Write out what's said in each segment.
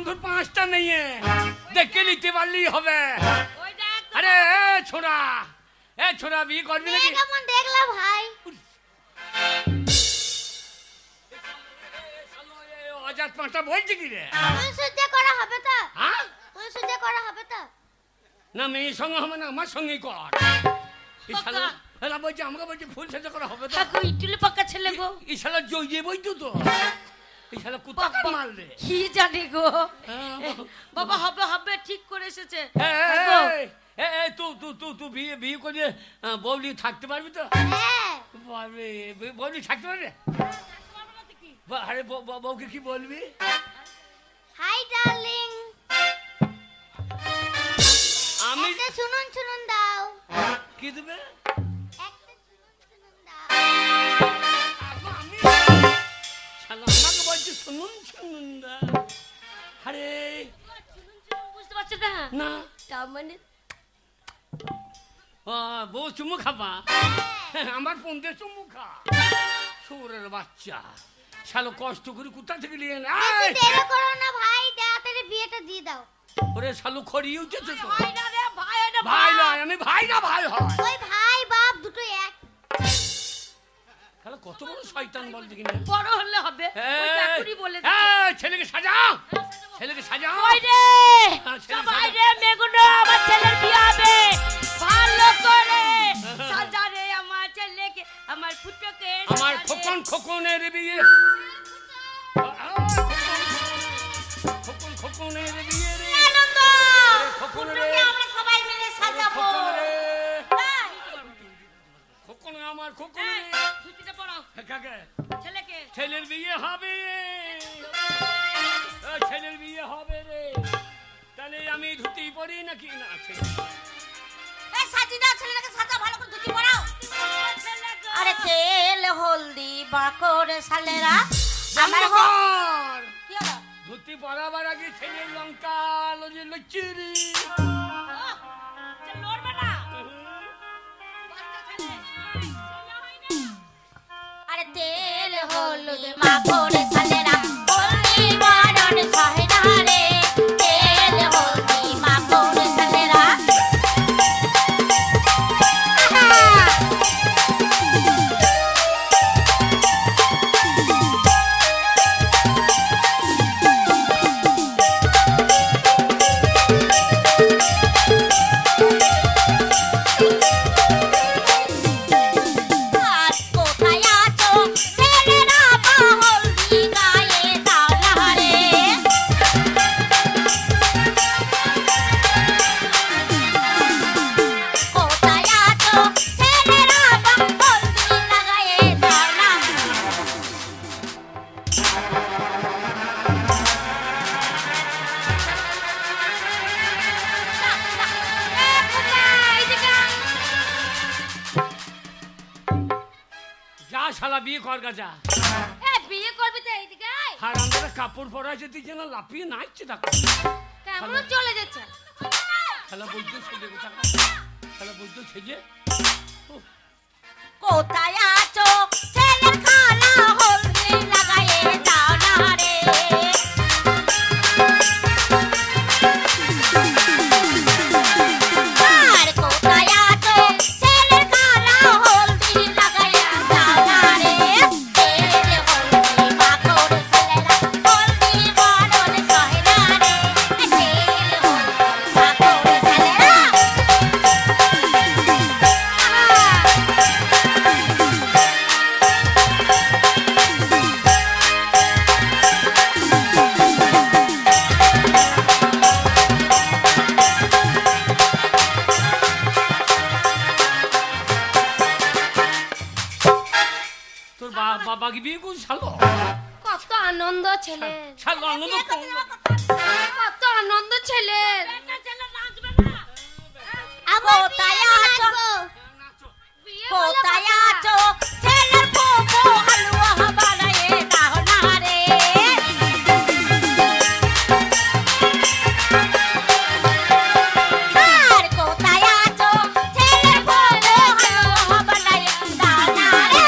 বন্ধুর 5টা মেয়ে দেখে নিতে পারলেই হবে। আরে ছোড়া বিয়ে করবি নাকি? কেমন দেখলা ভাই? অজাত 5টা বলছি কি রে? সহ্য করা হবে তো? হ্যাঁ সহ্য করা হবে তো? না মেয়ের সঙ্গে হবে না, আমার সঙ্গেই কর। এলা বলছে আমাকে বলছে ফুল সহ্য করা হবে তো? ইটুলি পাকা ছেলে গো, এই শালা জয় যে বই তো এই শালা কুত্তা মারলে কি জানি গো। বাবা হবে হবে ঠিক করে এসেছে। তুই বিয়ে করে বৌলি থাকতে পারবি তো? হ্যাঁ বৌলি থাকতে পারবে? আরে বউকে কি বলবি? হাই ডার্লিং, আমি একটা শুনুন দাও। কি দেবে? একটা শুনুন দাও। আমি শালা আমাকে বলছে শুনুন দা। আরে বুঝতে পারছো না? না তার মানে বউ চুমু খাবা? আমার পন্দে চুমু খা সুরের বাচ্চা। শালো কষ্ট করে কোথা থেকে নিয়ে না? দেরি করো না ভাই, তাড়াতাড়ি বিয়েটা দিয়ে দাও। ওরে শালো খড়িয়ে উঠেছে তো। ভাই না রে, ভাই না, ভাই নয়, আমি ভাই না ভাই হয়। ওই ভাই বাপ দুটো এক। শালা কত বড় শয়তান বল দেখি না। বড় হলে হবে। ওই এখনই বলে ছেলেকে সাজা, ছেলেকে সাজা। ওই রে সবাই রে, মেগুনো আমার ছেলের বিয়ে হবে, ভালো করে সাজা রে আমার ছেলেকে, আমার ফুটোকে, আমার খোকনের বিয়ে, খোকনের বিয়ে রে। আনন্দ খোকনের ফুটোকে আমরা সবাই মিলে সাজাবো। খোকন আমার খোকন ধুতিটা পরাও কাকে? ছেলেকে। ছেলের বিয়ে হবে, ছেলের বিয়ে হবে রে। তাহলে আমি ধুতি পরি নাকি না? এই সাজি দাও ছেলেকে, সাজা ভালো করে ধুতি পরাও। আরে তেল হলদি বাকরে সালেরা আমার আমার কি হলো? ধুতি পরাবার আগে ছেলের লঙ্কা লচিরি। লড়বে না। আরে তেল হলদি মাখরে সালেরা হলদি বরণ সহেরা রে, তেল হলদি মাখরে সালেরা। শালা বিয়ে কর গাজা। বিয়ে করবি তো এইদিকে আয়। হারামদাদা কাপড় পরাইছে তুই যেন লাফিয়ে নাচছে দেখো। কেমন চলে যাচ্ছে? শালা বৈদ্য ছেলে কোথা? শালা বৈদ্য ছেলে কোথায় আছো ছেলের খালা হলদি লাগায়ে দাও না রে। আর কোথায় আছো ছেলের খালা হলদি লাগায়ে দাও না রে। তেল হলদি মাখরে সালেরা হলদি বরণ সহেরা রে, তেল হলদি মাখরে সালেরা। তোর বাবা কি বিয়ে করছিস? শালো কত আনন্দ ছেলে, শালো আনন্দ কত আনন্দ ছেলে। কোথায় আছো? কোথায় আছো ছেলের পোপো হালুয়া বানায়ে দাও না রে। আর কোথায় আছো ছেলের পোপো হালুয়া বানায়ে দাও না রে।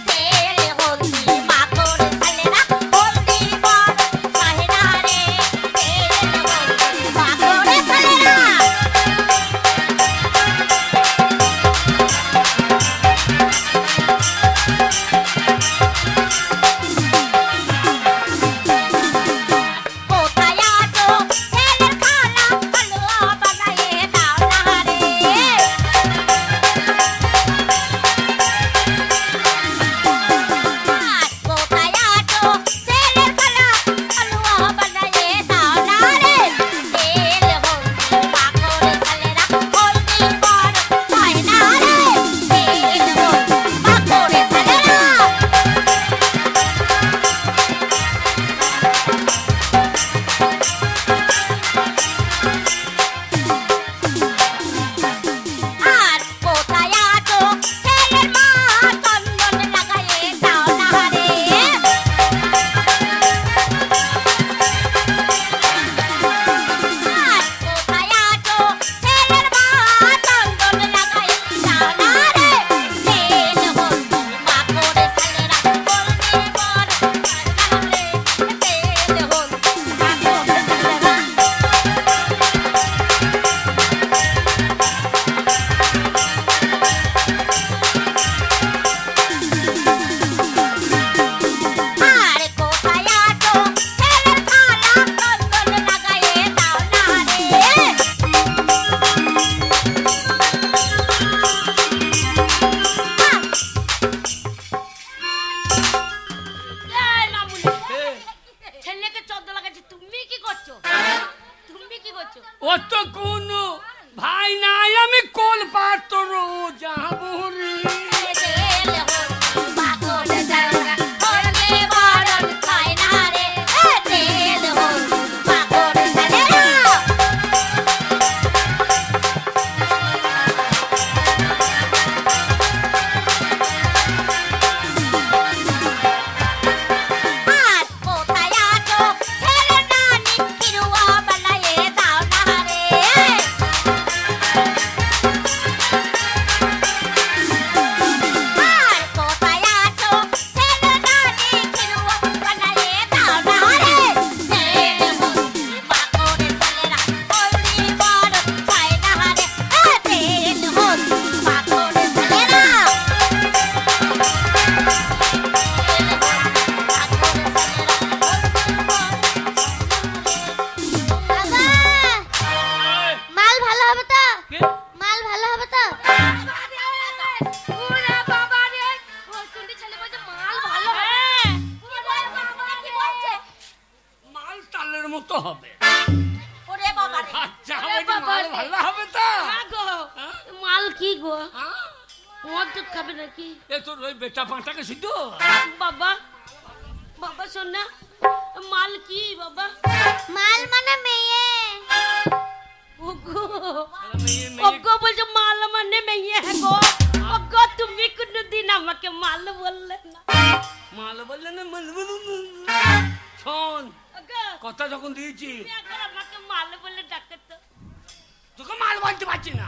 তেল হলদি মাখরে সালেরা হলদি বরণ সহেরা রে, তেল বলছি তুমি কি করছো? তুমি কি করছো? ও তো কোনো ভাই নাই, আমি কোল পাত্র যাবো রে। তেল হলদি মাখন ছেলেরা হলদি বরণ খায় না রে। তেল হলদি মাখন ছেলেরা। আর কোথায় আছো ছেলে নানি কিরুয়া বানায়ে দাও না রে। আর কোথায় আছো ছেলে নানি কিরুয়া বানায়ে দাও না রে। তেল হলদি মাখন ছেলেরা হলদি বরণ খায় না রে। তেল হলদি মাখন ছেলেরা। বাবা মাল ভালো হবে তো? কে? মাল ভালো হবে তো? ওরে বাবা রে, ওই টুন্ডি ছেলে বলছে মাল ভালো হবে। কি বলে বাবা, কি বলছে? মাল তালের মতো হবে। ওরে বাবা রে। আচ্ছা হবে যে মাল ভালো হবে তো? মাল কি গো? হ্যাঁ? মদ দুধ খাবে নাকি? এ তোর ওই বেটা পাঁটাকে শুধু বাবা বাবা শোন না, মাল কি বাবা? মাল মানে মেয়ে। ওগো ওগো বলছো মাল মানে মেয়ে হ্যাঁ গো। ওগো তুমি কোনদিন আমাকে মাল বললে না। মাল বললে না, মাল বলুন। শোন, ওগো কথা যখন দিয়েছি তুমি একবার আমাকে মাল বলে ডাকতে তো। তোকে মাল বলতে পারছি না।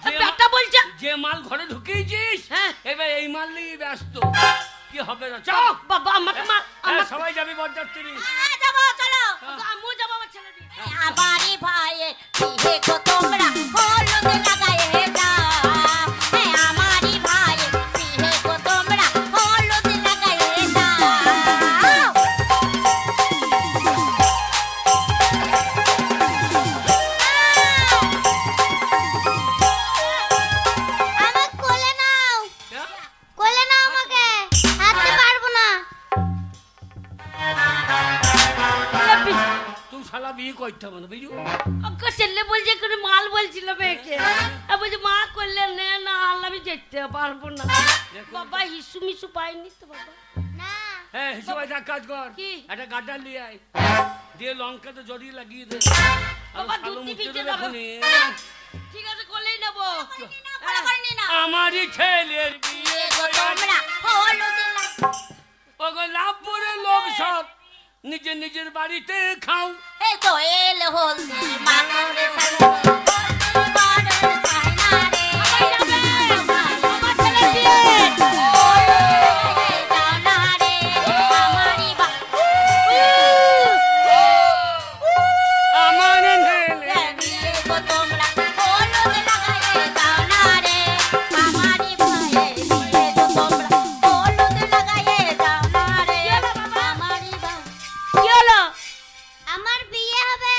যে বেটা বলছে যে মাল ঘরে ঢুকিয়েছিস, হ্যাঁ। এবার এই মাল নিয়ে ব্যস্ত। কি হবে না, চল। বাবা আমাকে মাল হ্যাঁ, সবাই যাবি বরযাত্রী। যাবো চলো। আমিও যাবো আমার ছেলে দিয়ে। আমারি ভাইয়ে বিয়ে গো তোমরা হলুদ লাগায়ে দাও। আমারি ভাইয়ে বিয়ে গো তোমরা হলুদ লাগায়ে দাও। আমাকে কোলে নাও, হ্যাঁ? কোলে নাও আমাকে, হাঁটতে পারবো না। তুই শালা বিয়ে করতে হবে না, বুঝলি? ওকে ছেলে বলছে করে মাল বলছিল মেয়েকে, আর বলছে মা করলে নে না, আল্লাহ আমি যেতে পারবো না। বাবা হিসু মিসু পাইনি তো বাবা। না হ্যাঁ, হিসেবে এক কাজ কর, কি? একটা গাড্ডা নিয়ে আয়, দিয়ে লঙ্কাতে জড়িয়ে লাগিয়ে দে। বাবা, আর শালো দুধ মুখে ভিজে দেবে যাবে। এখনই। ঠিক আছে কোলেই নেবো। ভালো করে নি না। আমারই ছেলের বিয়ে বিয়ে গো তোমরা হলুদ ওগো লাভপুরের লোক সব নিজের নিজের বাড়িতে খাও। এই তো এল হলদি মাখন ছেলেরা হলদি বরণ খায় না রে। আমার ছেলে বিয়ে দাও না রে। আমারি আমার ছেলে বিয়ে গো তোমরা হলুদ লাগায়ে দাও না রে। আমারি ভাইয়ে বিয়ে গো তোমরা হলুদ লাগায়ে দাও না রে। আমারি ভাই কি হলো? আমার বিয়ে হবে,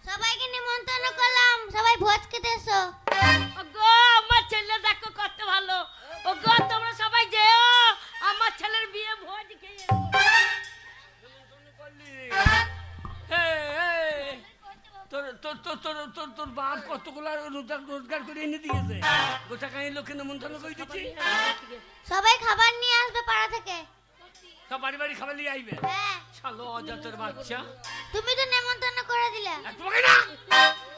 সবাইকে নিমন্ত্রণ করলাম, সবাই ভোজ খেতে এসো। ওগো আমার ছেলে দেখো কত ভালো। ওগো তোমরা সবাই যেও, আমার ছেলের বিয়ে ভোজ খেয়ে। তোর তোর তোর তোর তোর তোর বাপ কতগুলো রোজগার করে এনে দিয়েছে, গোটা কাহিনী লোকে নিমন্ত্রণ করে দিচ্ছি। সবাই খাবার নিয়ে আসবে পাড়া থেকে। সব বাড়ি বাড়ি খাবার নিয়ে আইবে। হ্যাঁ, শালো অজাতের বাচ্চা। তুমি তো নেমন্তন্ন করে দিলে। আর তোমাকে না,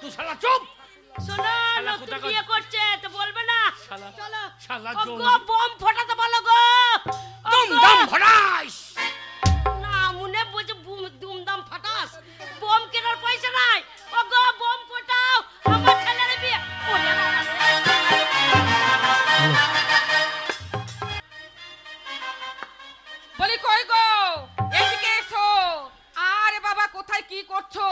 তুই শালা চুপ। শোনো শালা নতুন কোথাকার- বিয়ে করছে তো বলবে না। শালা চলো শালা ওগো বম ফোটাতে বলো গো। দুমদাম ফটাস। না মনে বলছে দুমদাম ফাটাস, বম কেনার পয়সা নাই। ওগো বম ফোটাও, আমার ছেলের বিয়ে। ওরে বাবা রে। বলি কই গো, এদিকে এসো। আরে বাবা কোথায় কি করছো?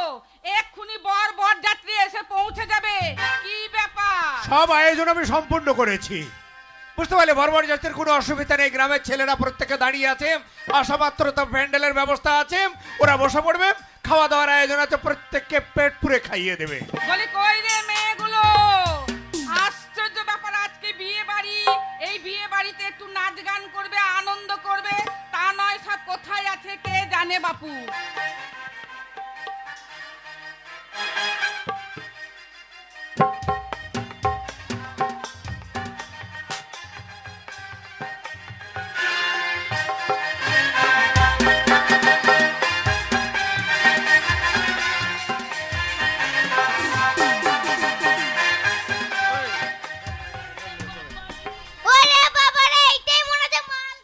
এক্ষুনি বরযাত্রী এসে পৌঁছে যাবে। কি ব্যাপার? সব আয়োজন আমি সম্পূর্ণ করেছি, বুঝতে পারলে বর্বর যাত্রীর কোনো অসুবিধা নেই। গ্রামের ছেলেরা প্রত্যেকে দাঁড়িয়ে আছে, আসামাত্র তো প্যান্ডেলের ব্যবস্থা আছে, ওরা বসে পড়বে, খাওয়া দাওয়ার আয়োজন আছে, প্রত্যেককে পেট পুরে খাইয়ে দেবে। বলি কই রে মেয়েগুলো, আশ্চর্য ব্যাপার, আজকে বিয়ে বাড়ি, এই বিয়ে বাড়িতে একটু নাচ গান করবে, আনন্দ করবে, তা নয় সব কোথায় আছে কে জানে বাপু। ওরে বাবা রে, এইটাই মনে হচ্ছে মাল।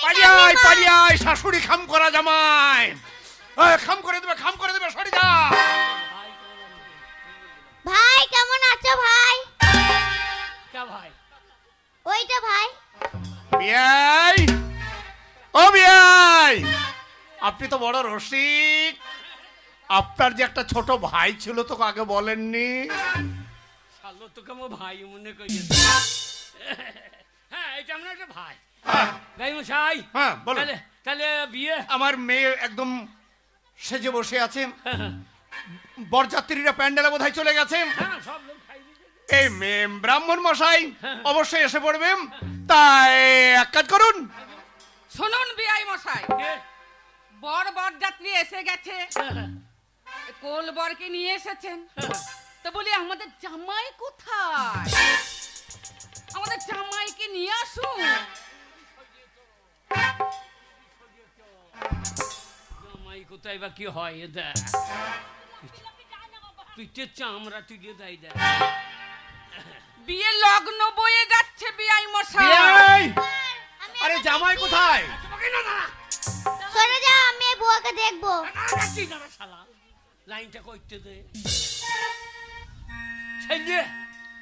পালিয়ে আয়, পালিয়ে আয়, শাশুড়ি খাম করা জামাই। খাম করে দেবে, সরে যা। ভাই কেমন আছো ভাই? কে ভাই? ওইটা ভাই। বিয়াই, ও বিয়াই, আপনি তো বড় রসিক। আপনার যে একটা ছোট ভাই ছিল তোকে আগে বলেননি? শালো তোকে আমার ভাই মনে করি। হ্যাঁ, এটা আমরা একটা ভাই। গাই মশাই, হ্যাঁ বলো। তাহলে তাহলে বিয়ে? আমার মেয়ে একদম সেজে বসে আছে, বরযাত্রীরা প্যান্ডেলে বোধহয় চলে গেছে। হ্যাঁ, সব লোক খাই দিয়েছে। এই মেয়ে ব্রাহ্মণ মশাই অবশ্যই এসে পড়বে। তাই এক কাজ করুন। শুনুন বিআই মশাই, কে? বরযাত্রী এসে গেছে, কোল বরকে নিয়ে এসেছেন। তো বলি আমাদের জামাই কোথায়? আমাদের জামাইকে নিয়ে আসুন। জামাই কোথায় বা কি হয় এ দেখ, পিঠের চামড়া তুলে দেয় দেখ। বিয়ে লগ্ন বয়ে যাচ্ছে বিআই মশাই। বিয়াই, আরে জামাই কোথায়? তোমাকে না না সরে যাও, আমি এই বুয়াকে দেখবো। যাচ্ছি না শালা, লাইনটা করতে দে। ছেলে,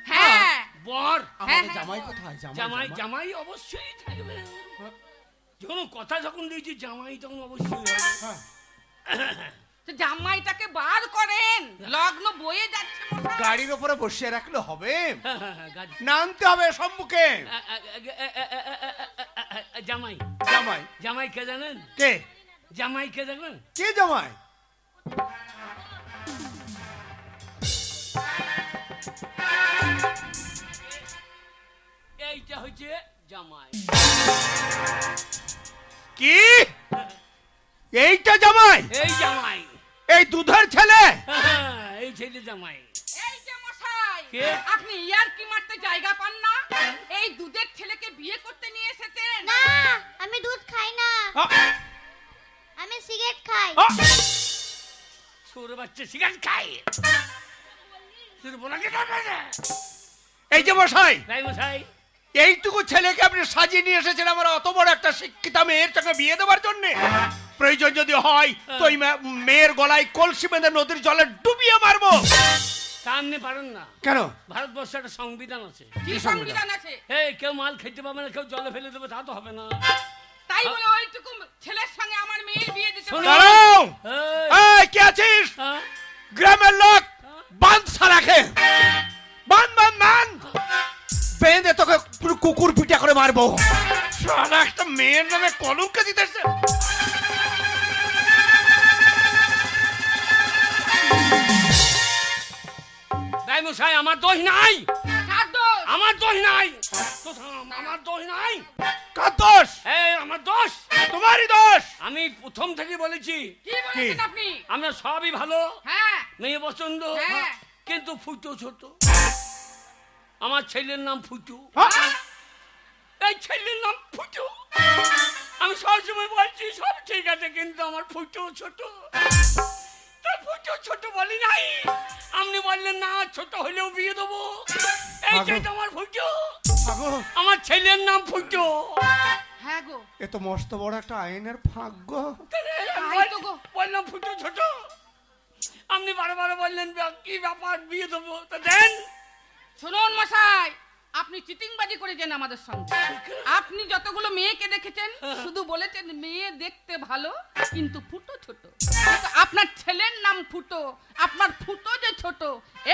হ্যাঁ বর, হ্যাঁ, জামাই কোথায়? জামাই জামাই অবশ্যই থাকবে। যখন কথা যখন দিয়েছি জামাই তখন অবশ্যই হবে। তো জামাইটাকে বার করেন, লগ্ন বয়ে যাচ্ছে মশাই। গাড়ির উপরে বসিয়ে রাখলে হবে? গাড়ি। নামতে হবে সম্মুখে। জামাই জামাই জামাই কে জানেন? কে? জামাই কে জানেন? কে জামাই? এইটা হচ্ছে জামাই। কি? এইটা জামাই? এই জামাই, এই দুধের ছেলে? এই ছেলে জামাই। এই যে মশাই, কে? আপনি ইয়ার কি মারতে জায়গা পান না? এই দুধের ছেলেকে বিয়ে করতে নিয়ে এসেছেন। না, আমি দুধ খাই না, আ, আমি সিগারেট খাই। আ, ছোট বাচ্চা সিগারেট খায়। শুধু বলা কি এই যে মশাই, ভাই মশাই, এইটুকু ছেলেকে আপনি সাজিয়ে নিয়ে এসেছেন আমার অত বড় একটা শিক্ষিতা মেয়ের সঙ্গে বিয়ে দেওয়ার জন্য? প্রয়োজন যদি হয় তো ওই মেয়ের গলায় কলসি বেঁধে নদীর জলে ডুবিয়ে মারবো। তা আপনি পারেন না। কেন? ভারতবর্ষে একটা সংবিধান আছে। কি সংবিধান আছে? এই কেউ মাল খেতে পাবে না, কেউ জলে ফেলে দেবে, তা তো হবে না। তাই বলে ওইটুকু ছেলের সঙ্গে আমার মেয়ের বিয়ে দিতে শোনো। পারবেন? দাঁড়াও! এই, এই, কে আছিস? হ্যাঁ? গ্রামের লোক বাঁধ রাখে, বাঁধ বেঁধে তোকে পুরো কুকুর পিটা করে মারবো। সারা একটা মেয়ের নামে কলঙ্ক দিতেছে। ভাই মশাই, আমার দোষ নাই, কার দোষ? আমার দোষ নাই, আমার দোষ নাই। কার দোষ? এই আমার দোষ, তোমারই দোষ। আমি প্রথম থেকে বলেছি কি বলেছেন আপনি? আমরা সবই ভালো, হ্যাঁ মেয়ে পছন্দ, হ্যাঁ। কিন্তু ফুটো ছোট। আমার ছেলের নাম ফুটু, হ্যাঁ? এই ছেলের নাম ফুটু। আমি সবসময় বলছি সব ঠিক আছে, কিন্তু আমার ফুটো ছোট। তা ফুটো ছোট বলি নাই, আপনি বললেন না ছোট হলেও বিয়ে দেবো। এইটাই তো আমার ফুটো, আগো, আমার ছেলের নাম ফুটো। হ্যাঁ গো, এ তো মস্ত বড় একটা আইনের ফাঁক গো। তাই তো গো। বললাম ফুটো ছোট, আপনি বারবার বললেন কি ব্যাপার বিয়ে দেবো, তা দেন। শুনুন মশাই, আপনি চিটিংবাজি করেছেন আমাদের সঙ্গে। আপনি যতগুলো মেয়েকে দেখেছেন শুধু বলেছেন মেয়ে দেখতে ভালো কিন্তু ফুটো ছোট। কিন্তু আপনার ছেলের নাম ফুটো, আপনার ফুটো যে ছোট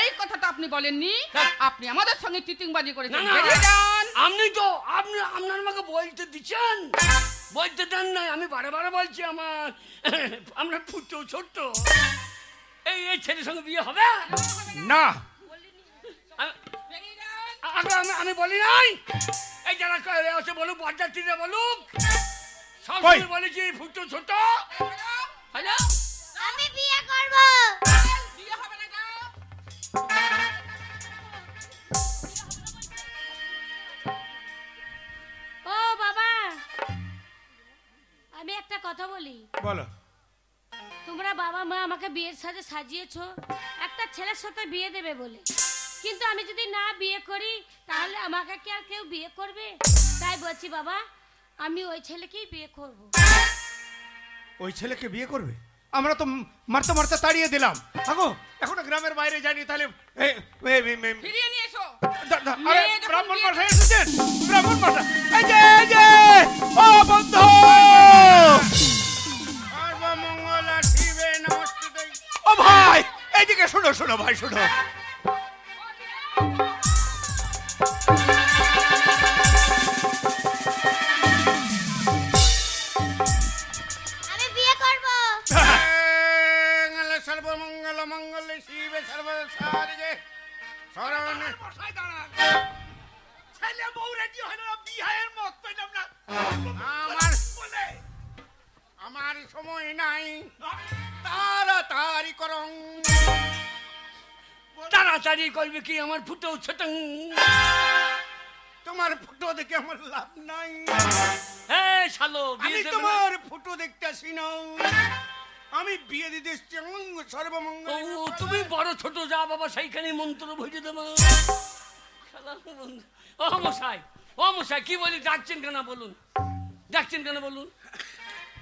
এই কথাটা আপনি বলেননি। আপনি আমাদের সঙ্গে চিটিংবাজি না করেছেন। না, বেরিয়ে যান। আপনি তো আপনার আমাকে বলতে দিচ্ছেন। বলতে দেন নাই, আমি বারে বারে বলছি আমরা ফুটো ছোট্ট, এই ছেলের সঙ্গে বিয়ে হবে না, আমি বলি নাই। এই যারা আছে বলুক, বরযাত্রীরা বলুক, সব কই? বলেছি ফুটো ছোট। হ্যালো, আমি বিয়ে করব। বিয়ে হবে না যাও। ও বাবা, আমি একটা কথা বলি। বলো। তোমরা বাবা মা আমাকে বিয়ের সাথে সাজিয়েছো একটা ছেলের সাথে বিয়ে দেবে বলে, কিন্তু আমি যদি না বিয়ে করি তাহলে আমাকে কি আর কেউ বিয়ে করবে? তাই বলছি বাবা, আমি ওই ছেলেকেই বিয়ে করব। ওই ছেলেকে বিয়ে করবে? আমরা তো মারতে মারতে তাড়িয়ে দিলাম। আগো এখনো গ্রামের বাইরে যায়নি, তাহলে ফিরিয়ে নিয়ে এসো। আরে ব্রাহ্মণ মশাই এসেছেন, ব্রাহ্মণ মশাই, এই যে ও বন্ধু, সর্বমঙ্গলা শিবে নমস্তুতে। ও ভাই এইদিকে শোনো, শোনো ভাই শোনো। আমি বিয়ে করব। মঙ্গল সর্বমঙ্গল মঙ্গলে শিবে সর্বসারিগে শরণে। ছেলে বউ রেডি হয় না, বিয়ের মত পেলাম না। আমার সময় নাই, তাড়াতাড়ি করং। তাড়াতাড়ি করবে কি, আমার ফুটো ছোট। তোমার ফটো দেখে আমার লাভ নাই। হ্যাঁ শালো, আমি বিয়ে দেবে না। তোমার ফটো দেখতেছি না, আমি বিয়ে দিতে এসছি ও সর্বমঙ্গল। তুমি বড় ছোট যা বাবা, সেইখানে মন্ত্র ভরে দেবো। শালা বন্ধু। ও মশাই, ও মশাই, কি বলি, ডাকছেন কেন বলুন, ডাকছেন কেন বলুন?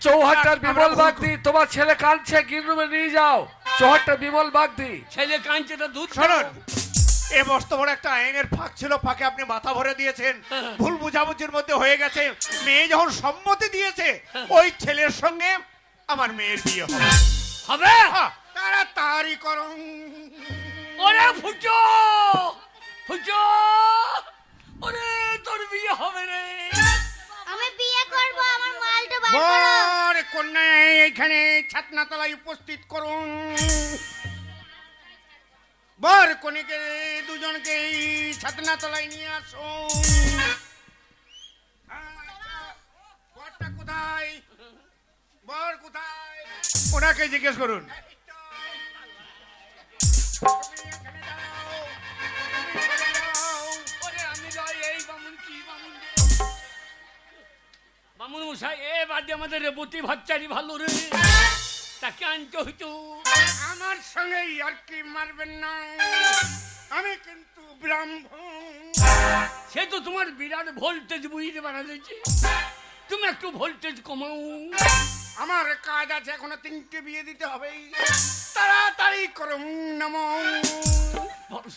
চৌহাট্টার বিমল বাগদি, তোমার ছেলে কাঁদছে, গিরুমে নিয়ে যাও। চৌহাট্টার বিমল বাগদি। ছেলে কাঁদছে তো দুধ শুনুন, খাও। এ মস্ত বড় একটা আইনের ফাঁক ছিল, ফাঁকে আপনি মাথা ভরে দিয়েছেন। ভুল বুঝাবুঝির মধ্যে হয়ে গেছে। মেয়ে যখন সম্মতি দিয়েছে ওই ছেলের সঙ্গে আমার মেয়ের বিয়ে হবে। হবে? তাড়াতাড়ি করং। ওরে ফুটো, ফুটো, ওরে তোর বিয়ে হবে রে। আমি বিয়ে করব। আমার মালটা বার করো। বর কন্যা এখানে ছাতনাতলায় উপস্থিত করুন। বর কনেকে দুজনকে ছাতনাতলায় নিয়ে আসুন। বরটা কোথায়? বর কোথায়? ওনাকে জিজ্ঞেস করুন। তুমি এখানে দাঁড়াও, তুমি এখানে দাঁড়াও। ওরে আমি লয়, এই বামুন কি বামুন রে? বামুন মশাই, এ বাদে আমাদের রেবতী ভাচ্চারি ভালো রে, তাকে আনতে হইতো। আমার সঙ্গে আর কি মারবেন না, আমি কিন্তু ব্রাহ্মণ। সে তো তোমার বিরাট ভোল্টেজ বুঝতে পারা যাচ্ছে, তুমি একটু ভোল্টেজ কমাও। আমার কাজ আছে, এখনো 3টে বিয়ে দিতে হবে, তাড়াতাড়ি করুন। নমো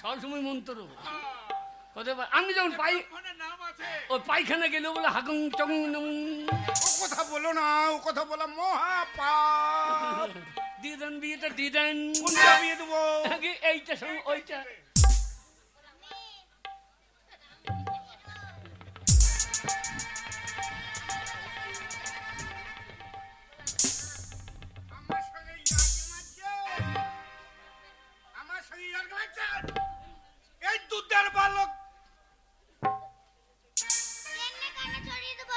সবসময় মন্ত্র আমি যখন ওই পায়খানা গেলে বলে হাগুং চগুং নমুং। ও কথা বলো না, ও কথা বলা মহাপাপ। দিয়ে দেন বিয়েটা, দিয়ে দেন। কোনটা বিয়ে দেবো? আগে এইটা সঙ্গে ওইটা। আমার সঙ্গে ইয়ার্কি মারছো? আমার সঙ্গে ইয়ার্কি মারছো? এই দুধের বালক, কেনে কানে ছড়িয়ে দেব।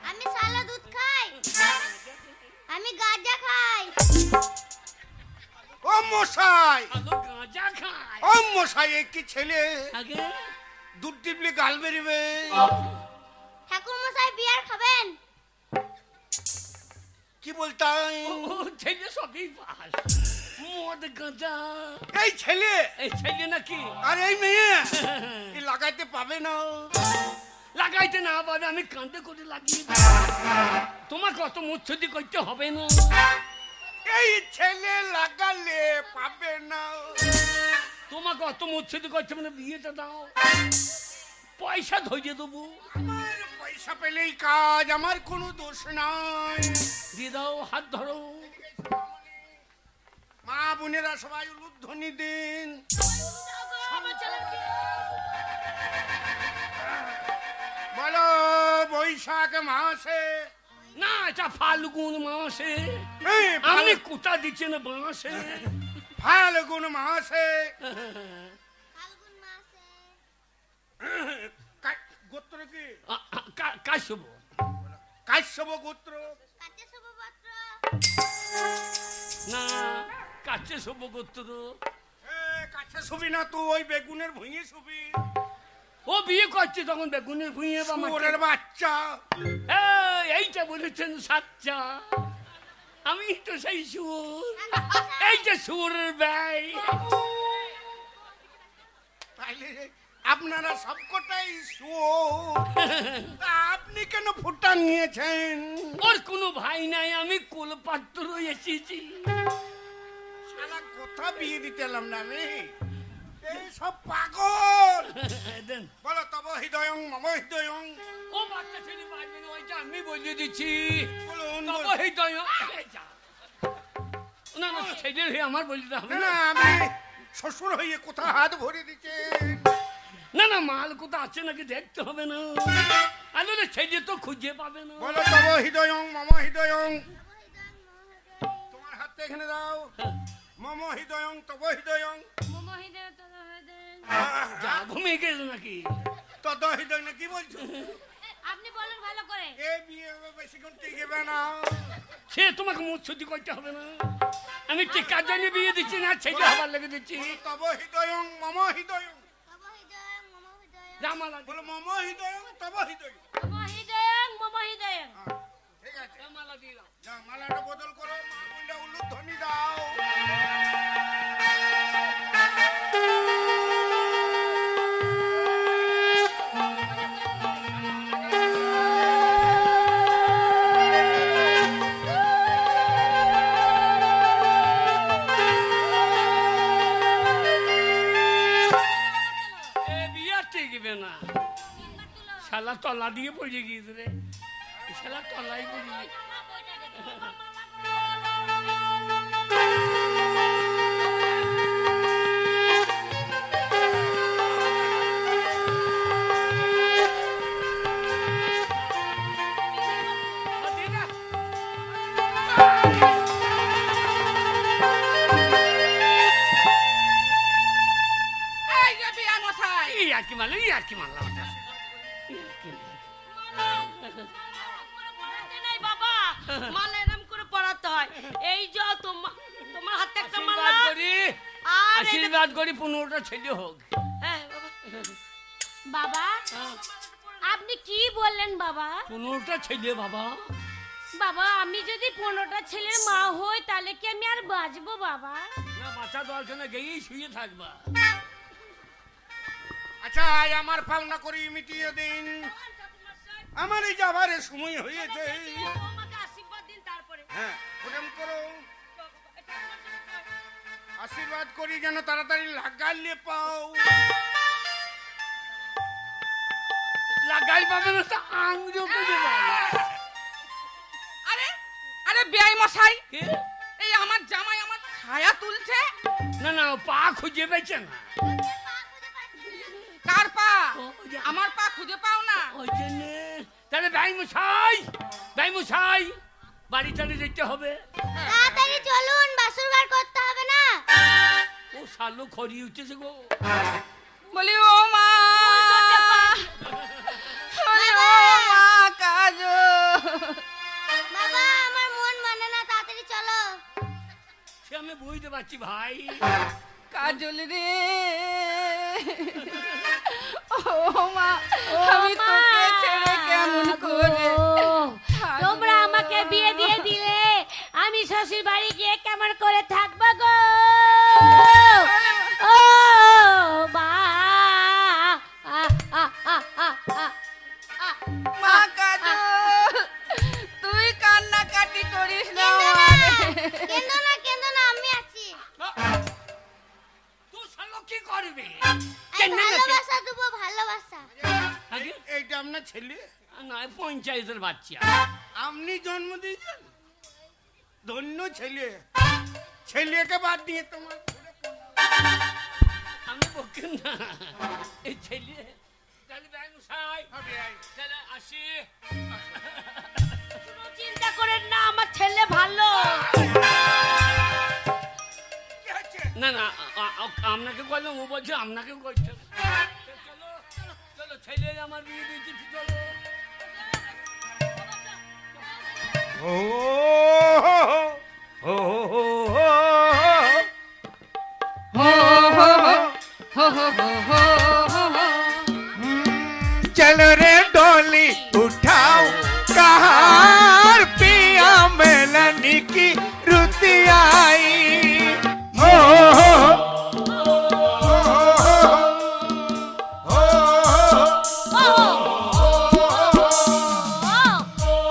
আমি সালা দুধ খাই। আমি গাঁজা খাই। ও মশাই, আলো গাঁজা খায় ও মশাই, এ কি ছেলে? আগে। দুধ টিপলে গাল বেরিবে। ঠাকুর মশাই বিয়ার খাবেন? কি বলতাই? ও ছেলে সবই পাস, মদ গাঁজা। এই ছেলে এই ছেলে নাকি আর এই মেয়ে এ লাগাইতে পাবে না। লাগাইতে না পারে, আমি কান্দে করে লাগিয়ে দেব। তোমাকে অত মুচ্ছুদি করতে হবে না। এই ছেলে লাগালে পাবে না। তোমাকে অত মুচ্ছুদি করতে মানে বিয়েটা দাও, পয়সা ধরিয়ে দেবো। আমার পয়সা পেলেই কাজ, আমার কোনো দোষ নাই। দিয়ে দাও, হাত ধরো। মা বোনেরা সবাই উলুধ্বনি দিন। বলো বৈশাখ মাসে না এটা ফাল্গুন মাসে এই আপনি কোথা দিচ্ছেন বাঁশে ফাল্গুন মাসে ফাল্গুন মাসে গোত্র কি কাশ্যপ কাশ্যপ গোত্র কাটে শুভপত্র না কাছে সব গোত্র কাছে শুবি না তুই ওই বেগুনের ভুঁইয়ে শুবি ও বিয়ে করছে তখন বেগুনের ভুঁইয়ে বা মাঠে। ওরের বাচ্চা এইটা বলেছেন সাচ্চা আমি তো সেই সুর এই যে সুরের ব্যয় তাইলে আপনারা সবকটাই আপনি কেন ফুটা নিয়েছেন? ওর কোনো ভাই নাই আমি কোলপাত্র এসেছি সারা কথা বিয়ে দিতে এলাম না রে এই সব পাগল দেন বলো তব হৃদয়ং মম হৃদয়ং ও বাচ্চা ছেলে পারবে না ওইটা আমি বলে দিচ্ছি বলুন তব হৃদয় এই যা। না না ছেলে হয়ে আমার বলতে হবে না না আমি শ্বশুর হয়ে কোথা হাত ভরে দিচ্ছে না না মাল কোথা আছে নাকি দেখতে হবে না আরে ছেলে তো খুঁজে পাবে না বলো তব হৃদয়ং মম হৃদয়ং তোমার হাতটা এখানে দাও মম হৃদয়ং তব হৃদয়ং যা ঘুমিয়ে গেছে নাকি তদ হৃদয় না কি বলছো আপনি বলেন ভালো করে এ বিয়ে বেশিক্ষণ টিকবে না সে তোমাকে মুচ্ছুতি করতে হবে না আমি টিকার জন্য বিয়ে দিচ্ছি না ছেলে হবার লেগে দিচ্ছি তব হৃদয়ং মম হৃদয়ং তব হৃদয়ং মম হৃদয়ং জামালা বলো মম হৃদয়ং তব হৃদয়ং মমহিদয়ং ঠিক আছে জামালা দিলাম যা মালাটা বদল করো মা বোনটা উলুধ্বনি দাও এ বিয়া টিকবে না শালা তলা দিয়ে পড়ে গিয়েছে রে শালা তলাই পড়ে গিয়ে এই যে বিয়া মশাই ইয়ার্কি মারলো ইয়ার্কি মারলাম নাই বাবা মাল এরম করে পড়াতে হয় এই যে তোমার হাতে একটা মালা আশীর্বাদ করি আর এই যে- আশীর্বাদ করি 15টা ছেলে হোক হ্যাঁ, বাবা। বাবা আপনি কি বললেন বাবা? 15টা ছেলে বাবা বাবা আমি যদি 15টা ছেলের মা হই তাহলে কি আমি আর বাঁচবো বাবা? না বাচ্চা দরকার না গেয়েই শুয়ে থাকবা আচ্ছা আজ আমার পাওনা করি মিটিয়ে দিন আমার এই যাবার সময় হয়েছে আমাকে আশীর্বাদ দিন তারপরে হ্যাঁ প্রেম করো আশীর্বাদ করি যেন তাড়াতাড়ি লাগালে পাও লাগাই পাবে না তো আংরো করে আরে আরে বিয়াই মশাই কে এই আমার জামাই আমার ছায়া তুলছে না না ও পা খুঁজে পেয়েছে না কার পা ও, ওই যে- আমার পা খুঁজে পাও না ওই জন্য তাহলে ভাই মশাই বাড়ি চলে যেতে হবে তাড়াতাড়ি চলুন বাসর ঘর করতে হবে না ও শালো খড়ি উঠেছে গো বলি ও মা বলি ও মা কাজো বাবা আমার মন মানে না তাড়াতাড়ি চলো সে আমি বুঝতে পারছি ভাই কাজল রে ও মা আমি তোকে ছেড়ে কেমন করে তোমরা আমাকে বিয়ে দিয়ে দিলে আমি শ্বশুর বাড়ি গিয়ে কেমন করে থাকবো গো? ও মা মা কাজল তুই কান্নাকাটি করিস না কেন না আমি আছি তুই শালো কি করবে এই ভালোবাসা দেবো ভালোবাসা আগে এইটা আপনার ছেলে না পঞ্চায়েতের বাচ্চা আপনি জন্ম দিয়েছেন ধন্য ছেলে ছেলেকে বাদ দিয়ে তোমার আমি বকি না এই ছেলে তাহলে ব্যবসায় আমি আই। তাহলে আসি। কোনো চিন্তা করেন না, আমার ছেলে ভালো। কি হচ্ছে? না না আপনাকে বললাম, ও বলছে আপনাকে করছে। চলো চলো, ছেলে আমার বিয়ে দিয়েছি, চলো। ও ও ও चलो रे डोली उठाओ कहार पिया मेलनी की रुति आई हो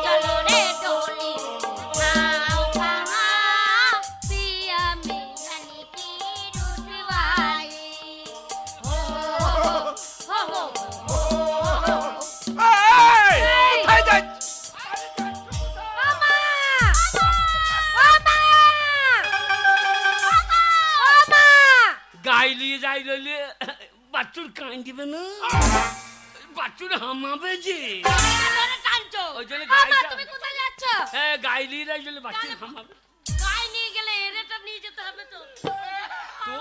চলো রে ডোলি নাও কहाँ पिया मेलनी की रुतवाई हो हो কোথায় যাচ্ছ? গাইলিয়ে যাই রইলে বাচ্চুর কান দিবে না, বাচ্চুর হামাবে যে। টানছো ওই জন্য মামা, গাইটা- তুমি কোথায় যাচ্ছ? হ্যাঁ গাইলিয়ে যাই রইলে বাচ্চুর হামাবে। গায়ে নিয়ে গেলে এরেটা নিয়ে যেতে হবে তো। তো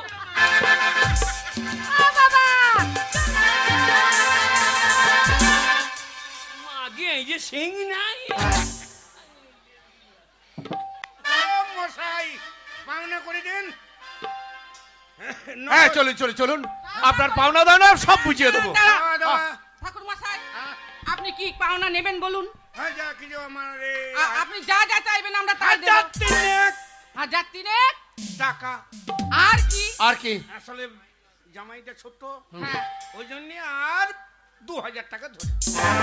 মাগে এই যে সিং নাই। ও মশাই, পাওনা করে দেন। হ্যাঁ চলুন চলুন চলুন, আপনার পাওনা দাওনা সব বুঝিয়ে দেবো। খাওয়া দাওয়া। ঠাকুর মশাই, হ্যাঁ, আপনি কি পাওনা নেবেন বলুন? হ্যাঁ, যা কিছু আমার আপনি যা যা চাইবেন আমরা তাই দেব। 1300 টাকা। আর কি? আর কি? আসলে জামাইটা ছোট, হ্যাঁ ওই জন্য আর 2000 টাকা ধরে।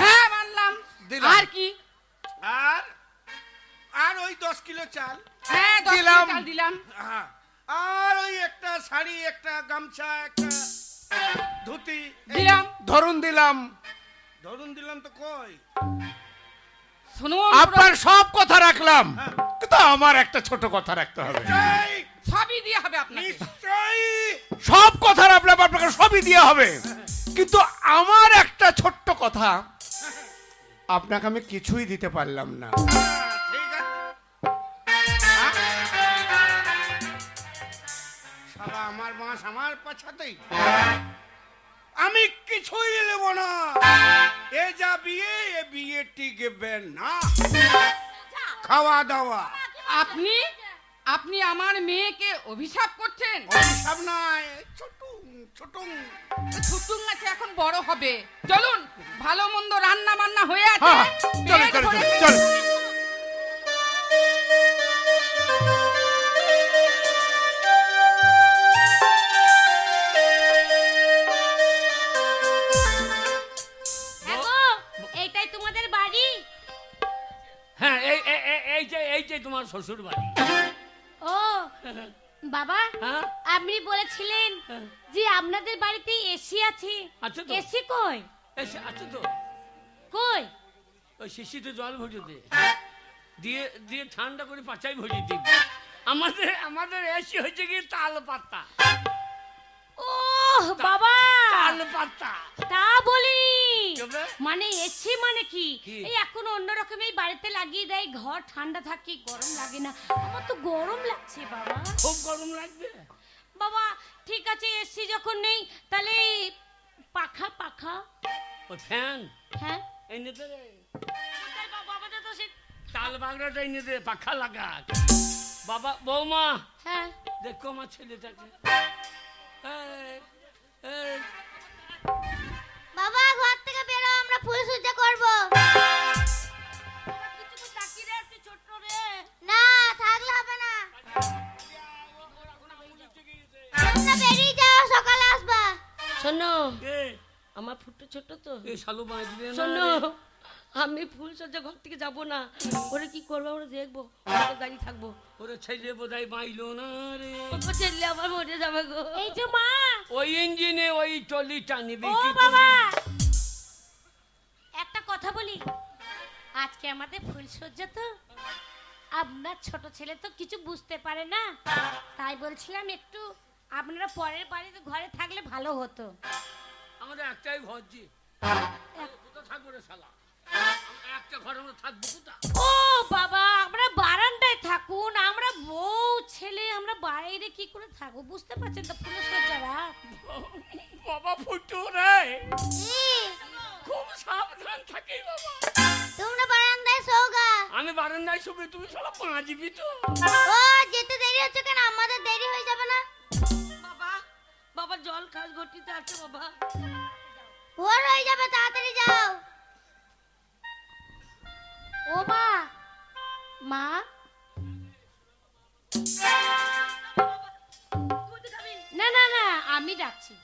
হ্যাঁ মানলাম। দিলাম। আর কি? আর আর ওই 10 কিলো চাল। হ্যাঁ 10 দিলাম। চাল দিলাম। হ্যাঁ, আর ওই একটা শাড়ি, একটা গামছা, একটা ধুতি দিলাম। ধরুন দিলাম। ধরুন দিলাম তো কই। শুনুন, আপনার সব কথা রাখলাম, কিন্তু আমার একটা ছোট কথা রাখতে হবে। এই, সবই দিয়ে হবে আপনাকে। নিশ্চয়ই সব কথা রাখলাম, আপনাকে সবই দেওয়া হবে, কিন্তু আমার একটা ছোট্ট কথা আপনাকে আমি কিছুই দিতে পারলাম না। ঠিক আছে। শালা আমার মাস আমার পাছাতেই। আমি কিছুই নেব না। এ যা বিয়ে, এ বিয়ে টিকবে না। খাওয়া দাওয়া আপনি আপনি আমার মেয়েকে অভিশাপ করছেন? অভিশাপ নয়, ছোট ছোট। ছুটুং আছে, এখন বড় হবে। চলুন, ভালো মন্দ রান্না বান্না হয়ে আছে। হ্যাঁ, চলুন পেট চলুন ভরে- চলুন। হ্যাঁ গো, এইটাই তোমাদের বাড়ি? হ্যাঁ এই যে তোমার শ্বশুর বাড়ি। ও বাবা, হ্যাঁ আপনি বলেছিলেন যে আপনাদের বাড়িতে এসি আছে। আছে তো। এসি কই? এসে আছে তো, কই? ওই শিশিতে জল ভরে দে, দিয়ে দিয়ে ঠান্ডা করে পাচাই ভরে দিই। আমাদের এসি হচ্ছে কি তাল পাতা। ও বাবা, তাল পাতা। তা বলি তবে? মানে এসি মানে কি? কি? এই এখন অন্যরকম এই বাড়িতে লাগিয়ে দেয়, ঘর ঠান্ডা থাকে, গরম লাগে না। আমার তো গরম লাগছে বাবা। খুব গরম লাগবে। বাবা ঠিক আছে, এসি যখন নেই তাহলে এই পাখা পাখা। ও ফ্যান হ্যাঁ এনে দে রে। কোথায় বাবা? আমাদের তো সে তাল বাগড়াটা এনে দে, পাখা লাগা। বাবা বৌমা হ্যাঁ দেখো আমার ছেলেটাকে। এই, এই, বাবা ঘর থেকে বেরো, আমরা ফুল সজ্জা করবো। কিছু তাকিয়ে আছে ছোট্ট রে। না থাকলে হবে না, তোমরা বেরিয়ে যাও, সকালে আসবা। শোনো, এ, আমার ফুটো ছোট তো। এ শালু বাঁচবে না শোনো, রে। আমি ফুল সজ্জা ঘর থেকে যাবো না। ওরে কি করবো আমরা দেখবো, আমরা দাঁড়িয়ে থাকবো। ওরে ছেলে বোধহয় বাইলো না রে। ওকে ছেলে আমার মরে যাবে গো। এই যে মা, ওই ইঞ্জিনে ওই টলি টানিবি ও কি বাবা, করবি? একটা কথা বলি, আজকে আমাদের ফুল সজ্জা তো, আপনার ছোট ছেলে তো কিছু বুঝতে পারে না, তাই বলছিলাম একটু আপনারা পরের বাড়িতে ঘরে থাকলে ভালো হতো। আমাদের একটাই ঘর জি, কোথা থাকবো রে শালা? একটা ঘরের মধ্যে থাকবো কোথা? ও বাবা, আমরা বারান্দায় থাকুন, আমরা বউ ছেলে আমরা বাইরে কি করে থাকবো বুঝতে পারছেন তো ফুলসজ্জারা। বাবা ফুটো রে, কি? খুব সাবধান থাকিস বাবা। তোমরা বারান্দায় শোগা। আমি বারান্দায় শুবি, তুমি শালা পাঁচবি তো। ও যেতে দেরি হচ্ছে কেন? আমাদের দেরি হয়ে যাবে না? বাবা বাবা জল খাস ঘটিতে আছে বাবা। ভোর হয়ে যাবে, তাড়াতাড়ি যাও। ও মা, মা না না না আমি ডাকছি।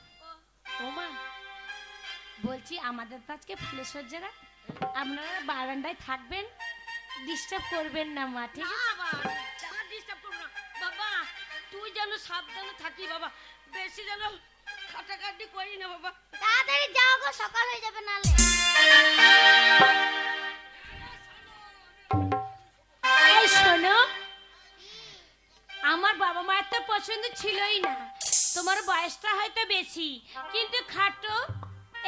ও মা, বলছি আমাদের তো আজকে ফুলসজ্জারা, আপনারা বারান্দায় থাকবেন, ডিস্টার্ব করবেন না মা, ঠিক আছে? বাবা তুই যেন সাবধানে থাকি বাবা, বেশি যেন খাটাখাটি করি না বাবা। তাড়াতাড়ি যাও গো, সকাল হয়ে যাবে নালে। এই শোনো, আমার বাবা মায়ের তো পছন্দ ছিলই না, তোমার বয়সটা হয়তো বেশি কিন্তু খাটো,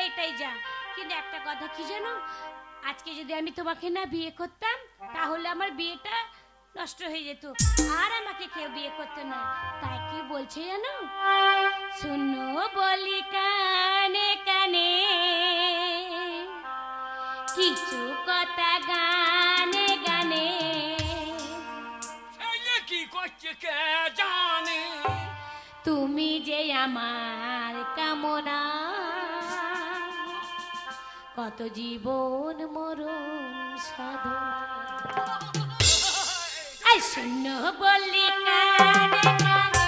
এটাই যা। কিন্তু একটা কথা কি জানো, আজকে যদি আমি তোমাকে না বিয়ে করতাম তাহলে আমার বিয়েটা নষ্ট হয়ে যেত, আর আমাকে কেউ বিয়ে করতো না। তাই কি বলছে জানো, শুনো বলি কানে কানে কিছু কথা গানে গানে, ছেলে কি করছে কে জানে, তুমি যে আমার কামনা, কত জীবন মরণ সাধনা। এই শোনো বলি কানে কানে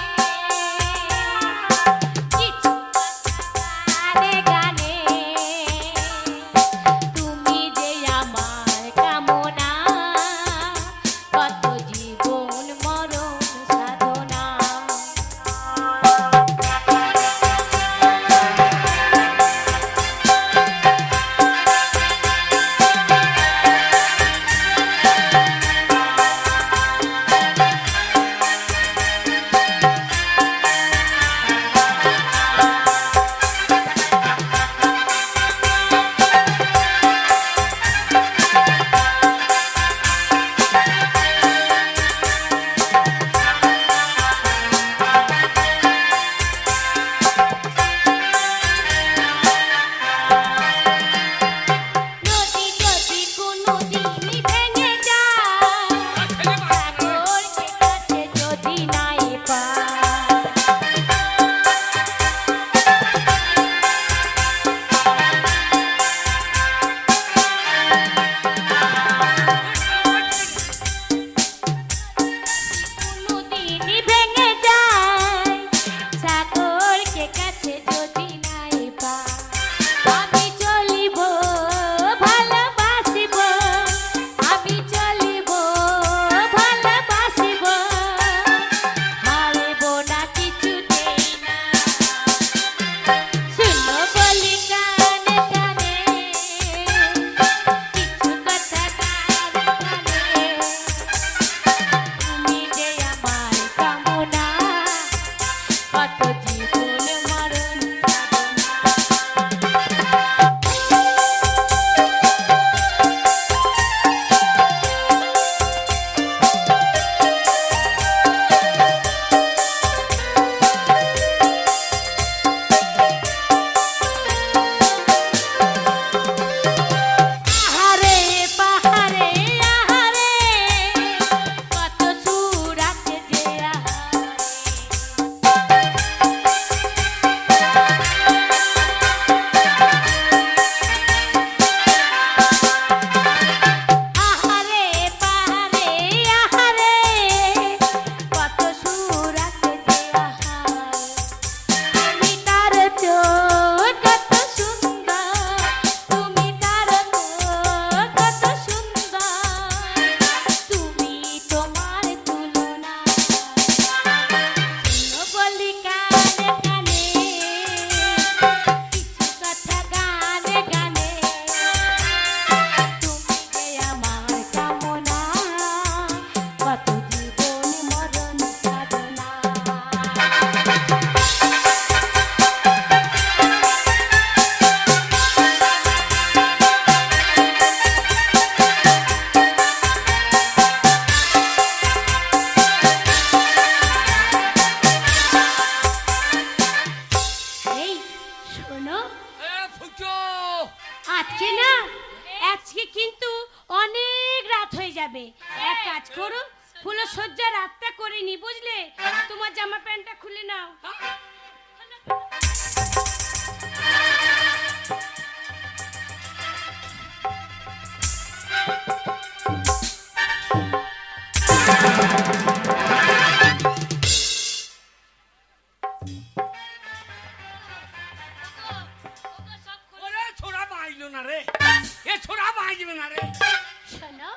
কিছু গানে গানে, তুমি যে আমার কামনা, কত জীবন মরণ সাধনা। আমার জামা প্যান্টটা খুলে নাও। ওরে ছোড়া বাঁচলো না রে, এ ছোড়া বাঁচবে না রে, শোনো,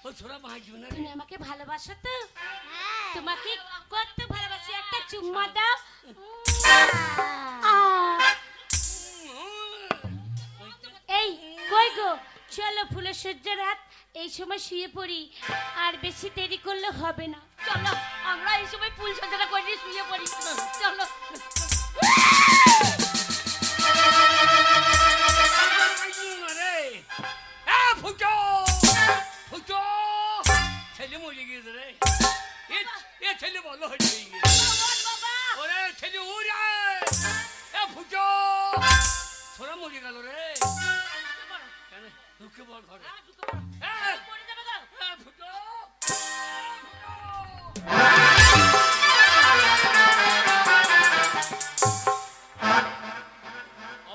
ও ছোড়া বাঁচবে না রে। তুমি আমাকে ভালোবাসো তো? হ্যাঁ। তোমাকে কত ভালোবাসি, একটা চুম্মা দাও। এই কই গো, চলো ফুলের সূর্য রাত, এই সময় শুয়ে পড়ি, আর বেশি দেরি করলে হবে না। চলো আমরা এই সময় ফুল সজ্জাটা করে শুয়ে পড়ি, চলো। বাঁচলো না রে, এ ফুটো ফুটো, ছেলে মরে গিয়েছে রে, এ ছেলে বলো হয়ে গিয়েছে। ওরে ছেলে উড়ে, এ ফুটো, ছোড়া মরে গেল রে। কেন ঢুকে বল ঘরে, এ ফুটো,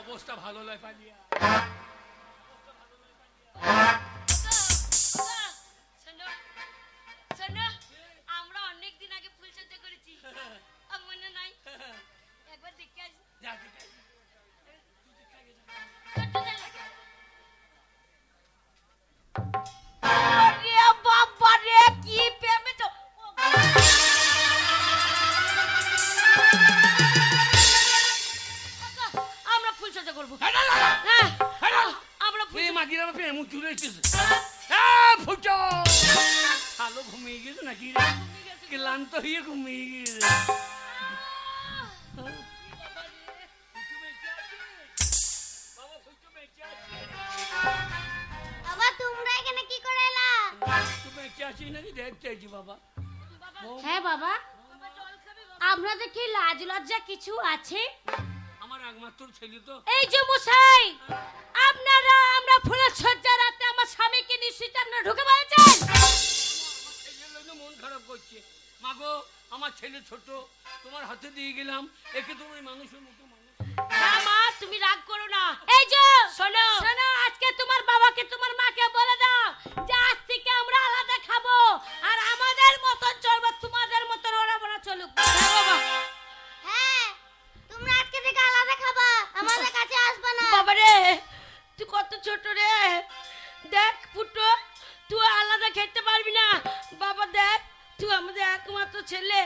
অবস্থা ভালো নয় পালিয়া। শোনো, শোনো, আমরা অনেক দিন আগে ফুল সজ্জা করেছি, আমার মনে নাই? একবার দেখে আসি। যা দেখে আয়। ওরে বাবা রে, কি প্রেমে তো। আমরা ফুল সজ্জা করবো। হ্যাঁ, না, না, না। হ্যাঁ, হ্যাঁ, না। আমরা ফুল প্রেম আগিয়ে আমার প্রেম চুরে এসেছে। ফুটো ভালো ঘুমিয়ে গেছে নাকি রে? ক্লান্ত হয়ে ঘুমিয়ে গিয়েছে। বাবা তোমরা এখানে কি করে এলা? তুই বেঁচে আছিস নাকি দেখতে আছি বাবা। হ্যাঁ বাবা, আমরা দেখি লাজ লজ্জা কিছু আছে? আমার একমাত্র ছেলে তো। এই যে মশাই, আপনারা আমরা ফুলের সজ্জা রাতে আমার স্বামীকে নিশ্চিত আপনারা ঢুকে পড়েছেন। ছেলের জন্য মন খারাপ করছে। মাগো আমার ছেলে ছোট, তোমার হাতে দিয়ে গেলাম, একে তুমি মানুষের মতো মানুষ। হ্যাঁ মা, তুমি রাগ করো না। এই যে শোনো শোনো, আজকে তোমার বাবাকে তোমার মাকে বলে দাও যে আজ থেকে আমরা আলাদা খাবো, আর আমাদের মতন চলবো, তোমাদের মতন ওরা বড় চলুক। হ্যাঁ বাবা। হ্যাঁ তোমরা আজকে থেকে আলাদা খাবা, আমাদের কাছে আসবে না। বাবা রে, তুই কত ছোট রে, দেখ ফুটো, তুই আলাদা খেতে পারবি না। বাবা দেখ, তুই আমাদের একমাত্র ছেলে,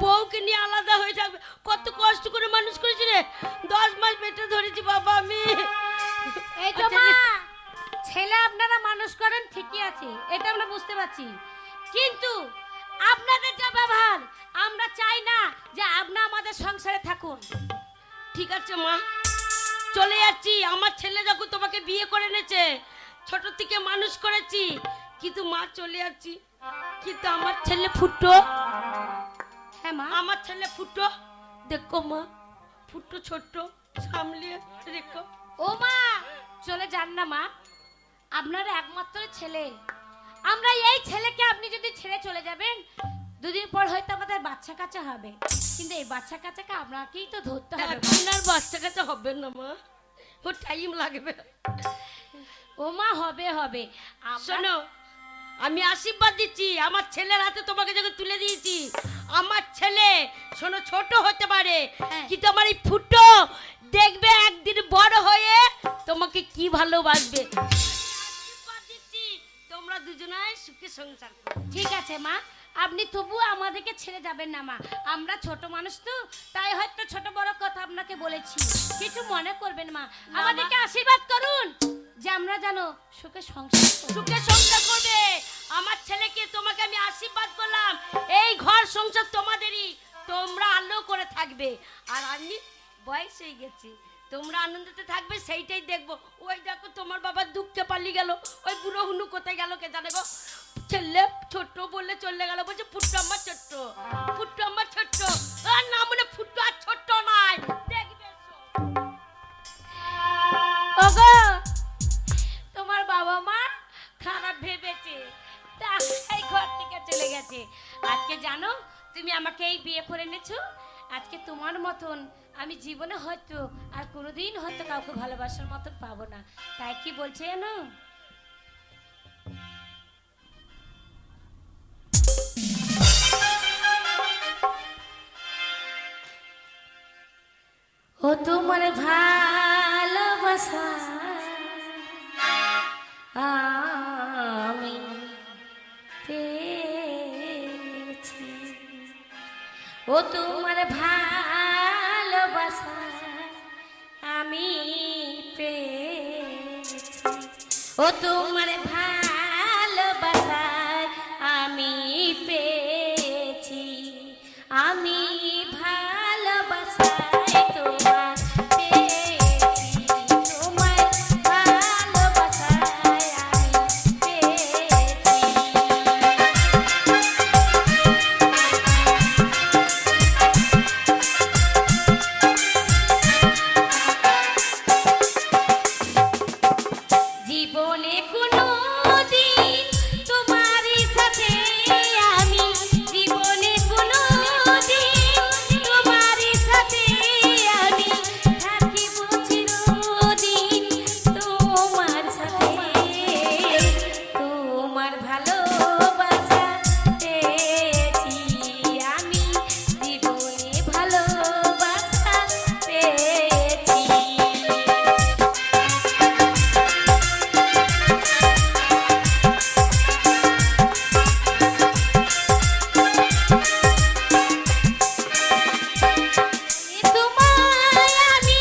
বউকে নিয়ে আলাদা হয়ে থাকবে। কত কষ্ট করে মানুষ করেছি রে, 10 মাস পেটে ধরেছি বাবা আমি। এই তো মা, ছেলে আপনারা মানুষ করেন ঠিকই আছে, এটা আমরা বুঝতে পারছি, কিন্তু আপনাদের যে ব্যবহার, আমরা চাই না যে আপনারা আমাদের সংসারে থাকুন। ঠিক আছে মা, চলে যাচ্ছি। আমার ছেলে যখন তোমাকে বিয়ে করে এনেছে, ছোট থেকে মানুষ করেছি, কিন্তু মা চলে যাচ্ছি। কিন্তু আমার ছেলে ফুটো, হ্যাঁ মা, আমার ছেলে ফুটো, দেখো মা, ফুটো ছোট, সামলিয়ে রেখো। ও মা, চলে যান না মা, আপনার একমাত্র ছেলে। আমরা এই ছেলেকে আপনি যদি ছেড়ে চলে যাবেন, দুদিন পর হয়তো আমাদের বাচ্চা কাচ্চা হবে, কিন্তু এই বাচ্চা কাচ্চাকে আপনাকেই তো ধরতে হবে। আপনার বাচ্চা কাচ্চা হবে না মা, ও টাইম লাগবে। ও মা, হবে হবে। শোনো, আমি আশীর্বাদ দিচ্ছি, আমার ছেলের হাতে তোমাকে যখন তুলে দিয়েছি, আমার ছেলে শোনো ছোট হতে পারে, কিন্তু আমার এই ফুটো দেখবে একদিন বড় হয়ে তোমাকে কি ভালোবাসবে। আশীর্বাদ দিচ্ছি, তোমরা দুজনাই সুখে সংসার করো। ঠিক আছে মা, আপনি তবু আমাদেরকে ছেড়ে যাবেন না মা, আমরা ছোট মানুষ তো, তাই হয়তো ছোট বড় কথা আপনাকে বলেছি, কিছু মনে করবেন মা, আমাদেরকে আশীর্বাদ করুন যে আমরা জানো সুখে সংসার করবে। আমার ছেলেকে তোমাকে আমি আশীর্বাদ করলাম, এই ঘর সংসার তোমাদেরই, তোমরা আলো করে থাকবে, আর আমি বয়স হয়ে গেছি, তোমরা আনন্দতে থাকবে সেইটাই দেখবো। ওই দেখো তোমার বাবা দুঃখে পালিয়ে গেল, ওই বুড়ো হুনু কোথায় গেল কে জানে গো। ছেলে ছোট বলে চলে গেল, বলছে ফুট্টু আমার ছোট্ট, ফুট্টু আমার ছোট্ট, আর না মনে ফুট্টু আর ছোট্ট নাই, দেখবে ওগো তোমার বাবা মা খারাপ ভেবেছে, তাই ঘর থেকে চলে গেছে। আজকে জানো তুমি আমাকে এই বিয়ে করে এনেছো, আজকে তোমার মতন আমি জীবনে হয়তো আর কোনোদিন হয়তো কাউকে ভালোবাসার মতন পাবো না। তাই কি বলছে জানো? ও তোমার ভালোবাসা আমি পেয়েছি, ও তোমার ভালোবাসা আমি পেয়েছি, ও তোমার ভালোবাসা আমি পেয়েছি, আমি ভালোবাসায় তোমার পেয়েছি, তোমার ভালোবাসায় আমি পেয়েছি। জীবনে কোনো দিন তোমার সাথে আমি, জীবনে কোনো দিন তোমার সাথে আমি থাকিব চিরদিন তোমার সাথে, তোমার ভালোবাসা পেয়েছি আমি, জীবনে ভালোবাসা পেয়েছি। তোমায় আমি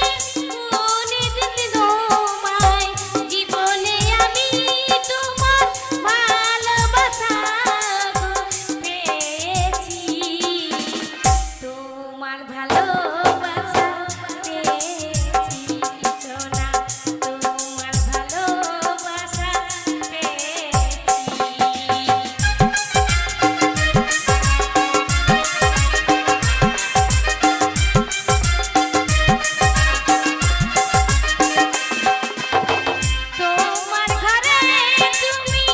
অনেক দিন তোমায়, জীবনে আমি তোমার ভালোবাসা পেয়েছি, তোমার ভালোবাসা পেয়েছি সোনা, তোমার ভালোবাসা পেয়েছি। তোমার ঘরে তুমি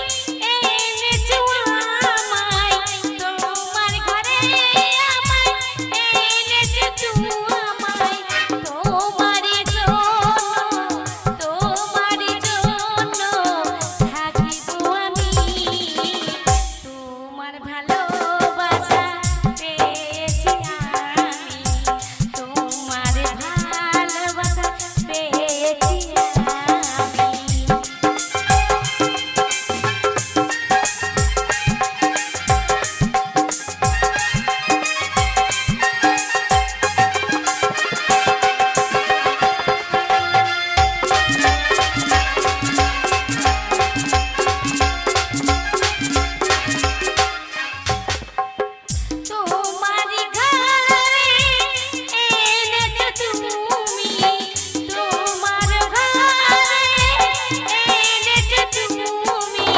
এনেছো আমায়, তোমার ঘরে আমায় এনেছো তুমি আমায়, তোমারই জন্য থাকিব আমি, তোমার ভালোবাসা পেয়েছি আমি, তোমার ভালোবাসা পেয়েছি আমি। তোমারি ঘরে এনেছো তুমি, তোমার ঘরে এনেছো তুমি,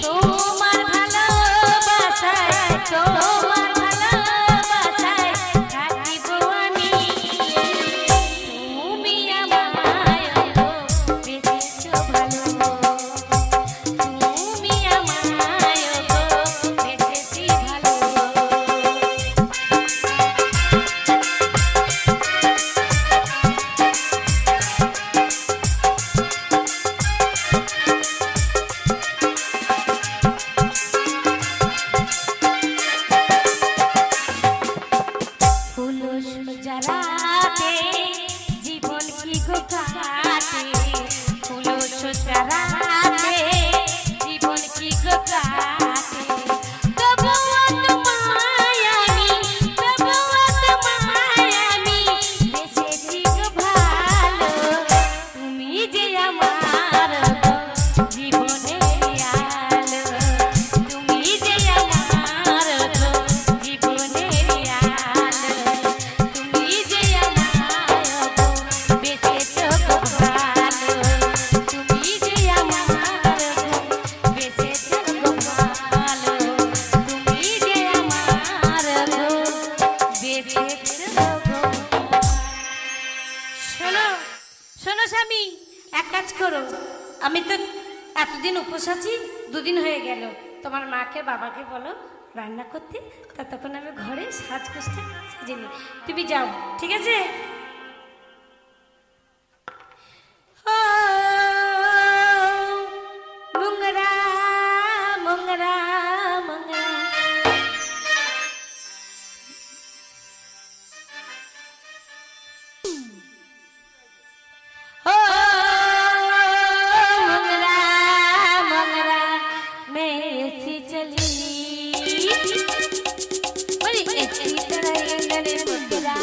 তোমার ভালোবাসায়, তোমার ভালোবাসায় থাকিব আমি, তুমি আমায় বেশিছো ভালো, তুমি আমায় বেশি ভালো। ফুল সুজারাতে জীবন কি গো কাটে, ফুল সুজারাতে জীবন কি গো কাটে, তবুও তোমায় আমি, তবুও তোমায় আমি বেশি গো ভালো, তুমি যে আমার জীবনের আলো, তুমি যে আমার জীবনের আলো, তুমি যে আমার বেঁচেছো গো ভালো, তুমি যে আমার বেঁচেছো গো ভালো, তুমি যে আমার বেঁচেছো গো। শোনো শোনো স্বামী, এক কাজ করো, আমি তো এতদিন উপোস আছি, দুদিন হয়ে গেল, তোমার মাকে বাবাকে বলো রান্না করতে, ততক্ষণ আমি ঘরে সাজগোজটা সেজে নিই। তুমি যাও, ঠিক আছে? ও মঙ্গরা মঙ্গরা মঙ্গরা, ও মঙ্গরা মঙ্গরা मैं ऐसी चली बोली ऐसी तरह अंगने मुद्रा